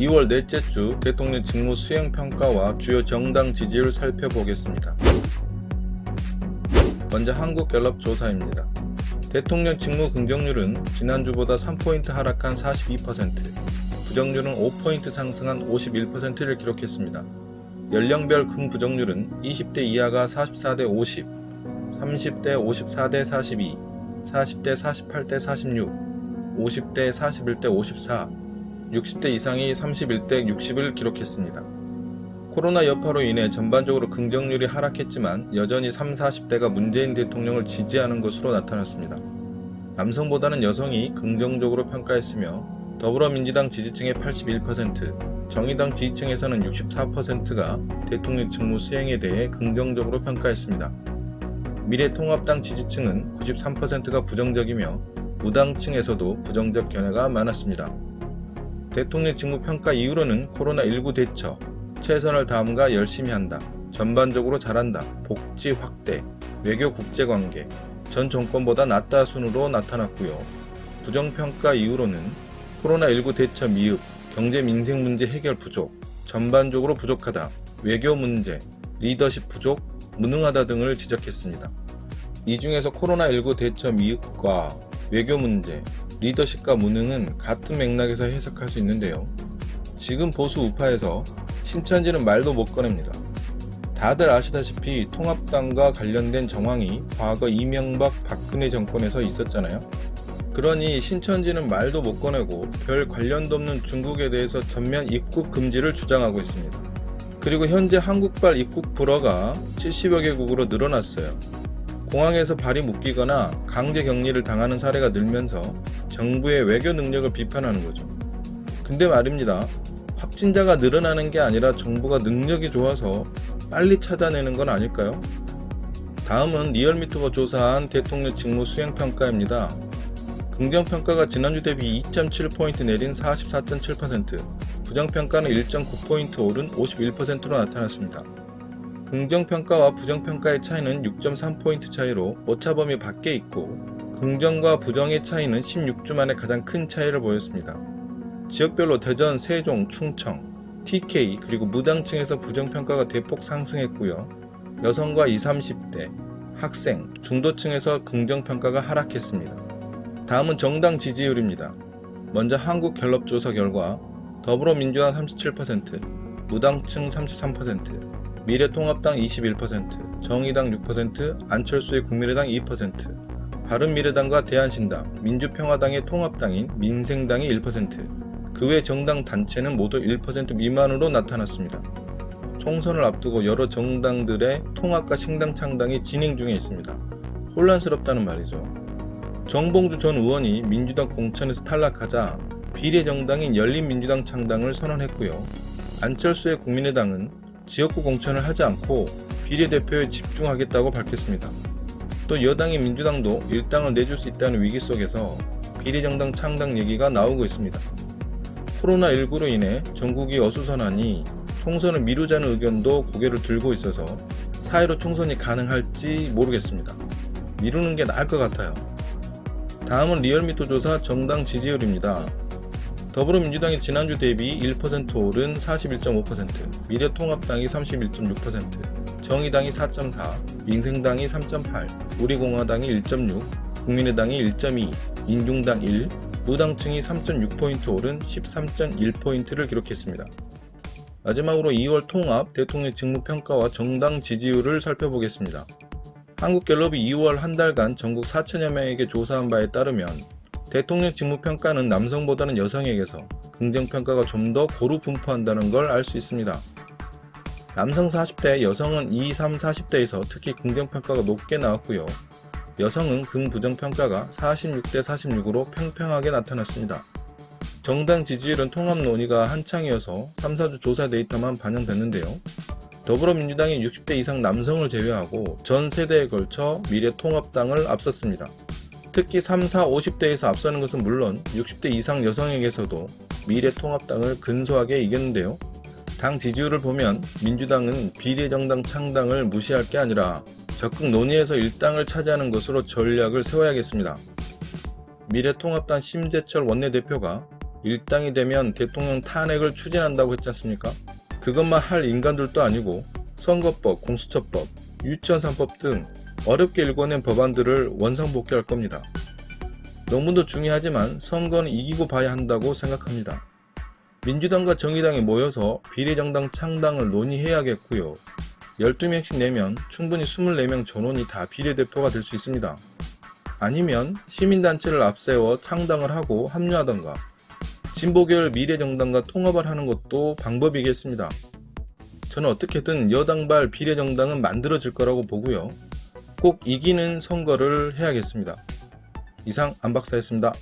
2월 넷째 주 대통령 직무 수행평가와 주요 정당 지지율 살펴보겠습니다. 먼저 한국갤럽 조사입니다. 대통령 직무 긍정률은 지난주보다 3포인트 하락한 42%, 부정률은 5포인트 상승한 51%를 기록했습니다. 연령별 긍부정률은 20대 이하가 44대 50, 30대 54대 42, 40대 48대 46, 50대 41대 54, 60대 이상이 31대 60을 기록했습니다. 코로나 여파로 인해 전반적으로 긍정률이 하락했지만 여전히 30, 40대가 문재인 대통령을 지지하는 것으로 나타났습니다. 남성보다는 여성이 긍정적으로 평가했으며 더불어민주당 지지층의 81%, 정의당 지지층에서는 64%가 대통령 직무 수행에 대해 긍정적으로 평가했습니다. 미래통합당 지지층은 93%가 부정적이며 무당층에서도 부정적 견해가 많았습니다. 대통령 직무 평가 이후로는 코로나19 대처, 최선을 다함과 열심히 한다, 전반적으로 잘한다, 복지 확대, 외교 국제관계, 전 정권보다 낫다 순으로 나타났고요. 부정평가 이후로는 코로나19 대처 미흡, 경제 민생 문제 해결 부족, 전반적으로 부족하다, 외교 문제, 리더십 부족, 무능하다 등을 지적했습니다. 이 중에서 코로나19 대처 미흡과 외교 문제, 리더십과 무능은 같은 맥락에서 해석할 수 있는데요. 지금 보수 우파에서 신천지는 말도 못 꺼냅니다. 다들 아시다시피 통합당과 관련된 정황이 과거 이명박 박근혜 정권에서 있었잖아요. 그러니 신천지는 말도 못 꺼내고 별 관련도 없는 중국에 대해서 전면 입국 금지를 주장하고 있습니다. 그리고 현재 한국발 입국 불허가 70여 개국으로 늘어났어요. 공항에서 발이 묶이거나 강제 격리를 당하는 사례가 늘면서 정부의 외교 능력을 비판하는 거죠. 근데 말입니다. 확진자가 늘어나는 게 아니라 정부가 능력이 좋아서 빨리 찾아내는 건 아닐까요? 다음은 리얼미터가 조사한 대통령 직무 수행평가입니다. 긍정평가가 지난주 대비 2.7포인트 내린 44.7%, 부정평가는 1.9포인트 오른 51%로 나타났습니다. 긍정평가와 부정평가의 차이는 6.3포인트 차이로 오차범위 밖에 있고 긍정과 부정의 차이는 16주 만에 가장 큰 차이를 보였습니다. 지역별로 대전, 세종, 충청, TK 그리고 무당층에서 부정평가가 대폭 상승했고요. 여성과 20, 30대, 학생, 중도층에서 긍정평가가 하락했습니다. 다음은 정당 지지율입니다. 먼저 한국갤럽 조사 결과 더불어민주당 37%, 무당층 33%, 미래통합당 21%, 정의당 6%, 안철수의 국민의당 2%, 바른미래당과 대한신당, 민주평화당의 통합당인 민생당이 1%, 그 외 정당 단체는 모두 1% 미만으로 나타났습니다. 총선을 앞두고 여러 정당들의 통합과 신당 창당이 진행 중에 있습니다. 혼란스럽다는 말이죠. 정봉주 전 의원이 민주당 공천에서 탈락하자 비례정당인 열린민주당 창당을 선언했고요. 안철수의 국민의당은 지역구 공천을 하지 않고 비례대표에 집중하겠다고 밝혔습니다. 또 여당인 민주당도 일당을 내줄 수 있다는 위기 속에서 비례정당 창당 얘기가 나오고 있습니다. 코로나19로 인해 전국이 어수선하니 총선을 미루자는 의견도 고개를 들고 있어서 4.15 총선이 가능할지 모르겠습니다. 미루는 게 나을 것 같아요. 다음은 리얼미터 조사 정당 지지율입니다. 더불어민주당이 지난주 대비 1% 오른 41.5%, 미래통합당이 31.6%, 정의당이 4.4%, 민생당이 3.8%, 우리공화당이 1.6%, 국민의당이 1.2%, 민중당 1%, 무당층이 3.6포인트 오른 13.1포인트를 기록했습니다. 마지막으로 2월 통합 대통령 직무평가와 정당 지지율을 살펴보겠습니다. 한국갤럽이 2월 한 달간 전국 4천여 명에게 조사한 바에 따르면 대통령 직무평가는 남성보다는 여성에게서 긍정평가가 좀 더 고루 분포한다는 걸 알 수 있습니다. 남성 40대, 여성은 20, 30, 40대에서 특히 긍정평가가 높게 나왔고요. 여성은 긍부정평가가 46대 46으로 평평하게 나타났습니다. 정당 지지율은 통합 논의가 한창이어서 3, 4주 조사 데이터만 반영됐는데요. 더불어민주당이 60대 이상 남성을 제외하고 전 세대에 걸쳐 미래통합당을 앞섰습니다. 특히 3, 4, 50대에서 앞서는 것은 물론 60대 이상 여성에게서도 미래통합당을 근소하게 이겼는데요. 당 지지율을 보면 민주당은 비례정당 창당을 무시할 게 아니라 적극 논의해서 일당을 차지하는 것으로 전략을 세워야겠습니다. 미래통합당 심재철 원내대표가 일당이 되면 대통령 탄핵을 추진한다고 했지 않습니까? 그것만 할 인간들도 아니고 선거법, 공수처법, 유치원 3법 등 어렵게 일궈낸 법안들을 원상복귀할 겁니다. 명분도 중요하지만 선거는 이기고 봐야 한다고 생각합니다. 민주당과 정의당이 모여서 비례정당 창당을 논의해야겠고요. 12명씩 내면 충분히 24명 전원이 다 비례대표가 될 수 있습니다. 아니면 시민단체를 앞세워 창당을 하고 합류하던가 진보계열 미래정당과 통합을 하는 것도 방법이겠습니다. 저는 어떻게든 여당발 비례정당은 만들어질 거라고 보고요. 꼭 이기는 선거를 해야겠습니다. 이상 안박사였습니다.